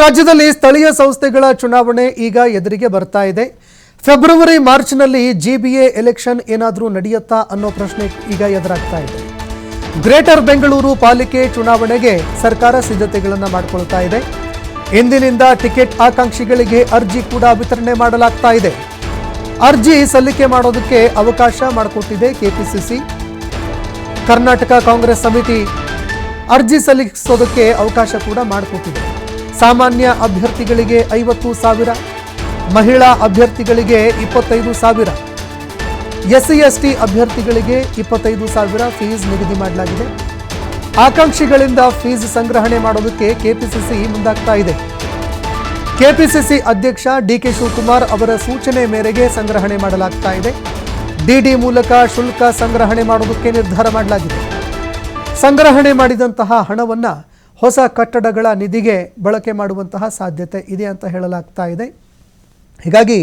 ರಾಜ್ಯದಲ್ಲಿ ಸ್ಥಳೀಯ ಸಂಸ್ಥೆಗಳ ಚುನಾವಣೆ ಈಗ ಎದುರಿಗೆ ಬರ್ತಾ ಇದೆ. ಫೆಬ್ರವರಿ ಮಾರ್ಚ್ನಲ್ಲಿ ಜಿಬಿಎ ಎಲೆಕ್ಷನ್ ಏನಾದರೂ ನಡೆಯುತ್ತಾ ಅನ್ನೋ ಪ್ರಶ್ನೆ ಈಗ ಎದುರಾಗ್ತಾ ಇದೆ. ಗ್ರೇಟರ್ ಬೆಂಗಳೂರು ಪಾಲಿಕೆ ಚುನಾವಣೆಗೆ ಸರ್ಕಾರ ಸಿದ್ಧತೆಗಳನ್ನು ಮಾಡಿಕೊಳ್ತಾ ಇದೆ. ಇಂದಿನಿಂದ ಟಿಕೆಟ್ ಆಕಾಂಕ್ಷಿಗಳಿಗೆ ಅರ್ಜಿ ಕೂಡ ವಿತರಣೆ ಮಾಡಲಾಗ್ತಾ ಇದೆ. ಅರ್ಜಿ ಸಲ್ಲಿಕೆ ಮಾಡೋದಕ್ಕೆ ಅವಕಾಶ ಮಾಡಿಕೊಟ್ಟಿದೆ ಕೆಪಿಸಿಸಿ. ಕರ್ನಾಟಕ ಕಾಂಗ್ರೆಸ್ ಸಮಿತಿ ಅರ್ಜಿ ಸಲ್ಲಿಸೋದಕ್ಕೆ ಅವಕಾಶ ಕೂಡ ಮಾಡಿಕೊಟ್ಟಿದೆ. ಸಾಮಾನ್ಯ ಅಭ್ಯರ್ಥಿಗಳಿಗೆ 50,000, ಮಹಿಳಾ ಅಭ್ಯರ್ಥಿಗಳಿಗೆ 25,000, ಎಸ್ಸಿ ಎಸ್ಟಿ ಅಭ್ಯರ್ಥಿಗಳಿಗೆ 25,000 ಫೀಸ್ ನಿಗದಿ ಮಾಡಲಾಗಿದೆ. ಆಕಾಂಕ್ಷಿಗಳಿಂದ ಫೀಸ್ ಸಂಗ್ರಹಣೆ ಮಾಡೋದಕ್ಕೆ ಕೆಪಿಸಿಸಿ ಮುಂದಾಗ್ತಾ ಇದೆ. ಕೆಪಿಸಿಸಿ ಅಧ್ಯಕ್ಷ ಡಿಕೆ ಶಿವಕುಮಾರ್ ಅವರ ಸೂಚನೆ ಮೇರೆಗೆ ಸಂಗ್ರಹಣೆ ಮಾಡಲಾಗ್ತಾ ಇದೆ. ಡಿಡಿ ಮೂಲಕ ಶುಲ್ಕ ಸಂಗ್ರಹಣೆ ಮಾಡೋದಕ್ಕೆ ನಿರ್ಧಾರ ಮಾಡಲಾಗಿದೆ. ಸಂಗ್ರಹಣೆ ಮಾಡಿದಂತಹ ಹಣವನ್ನು ಹೊಸ ಕಟ್ಟಡಗಳ ನಿಧಿಗೆ ಬಳಕೆ ಮಾಡುವಂತಹ ಸಾಧ್ಯತೆ ಇದೆ ಅಂತ ಹೇಳಲಾಗ್ತಾ ಇದೆ. ಹೀಗಾಗಿ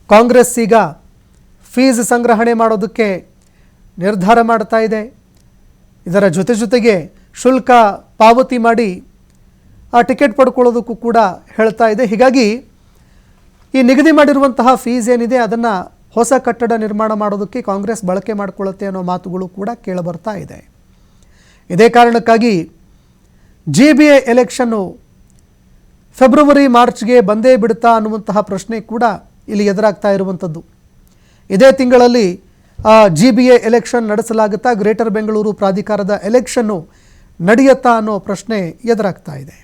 ಕಾಂಗ್ರೆಸ್ ಈಗ ಫೀಸ್ ಸಂಗ್ರಹಣೆ ಮಾಡೋದಕ್ಕೆ ನಿರ್ಧಾರ ಮಾಡ್ತಾ ಇದೆ. ಇದರ ಜೊತೆಗೆ ಶುಲ್ಕ ಪಾವತಿ ಮಾಡಿ ಆ ಟಿಕೆಟ್ ಪಡ್ಕೊಳ್ಳೋದಕ್ಕೂ ಕೂಡ ಹೇಳ್ತಾ ಇದೆ. ಹೀಗಾಗಿ ಈ ನಿಗದಿ ಮಾಡಿರುವಂತಹ ಫೀಸ್ ಏನಿದೆ ಅದನ್ನು ಹೊಸ ಕಟ್ಟಡ ನಿರ್ಮಾಣ ಮಾಡೋದಕ್ಕೆ ಕಾಂಗ್ರೆಸ್ ಬಳಕೆ ಮಾಡಿಕೊಳ್ಳುತ್ತೆ ಅನ್ನೋ ಮಾತುಗಳು ಕೂಡ ಕೇಳಬರ್ತಾ ಇದೆ. ಇದೇ ಕಾರಣಕ್ಕಾಗಿ ಜಿಬಿಎ ಎಲೆಕ್ಷನ್ನು ಫೆಬ್ರವರಿ ಮಾರ್ಚ್ಗೆ ಬಂದೇ ಬಿಡುತ್ತಾ ಅನ್ನುವಂತಹ ಪ್ರಶ್ನೆ ಕೂಡ ಇಲ್ಲಿ ಎದುರಾಗ್ತಾ ಇರುವಂಥದ್ದು. ಇದೇ ತಿಂಗಳಲ್ಲಿ ಜಿಬಿಎ ಎಲೆಕ್ಷನ್ ನಡೆಸಲಾಗುತ್ತಾ, ಗ್ರೇಟರ್ ಬೆಂಗಳೂರು ಪ್ರಾಧಿಕಾರದ ಎಲೆಕ್ಷನ್ನು ನಡೆಯುತ್ತಾ ಅನ್ನೋ ಪ್ರಶ್ನೆ ಎದುರಾಗ್ತಾ ಇದೆ.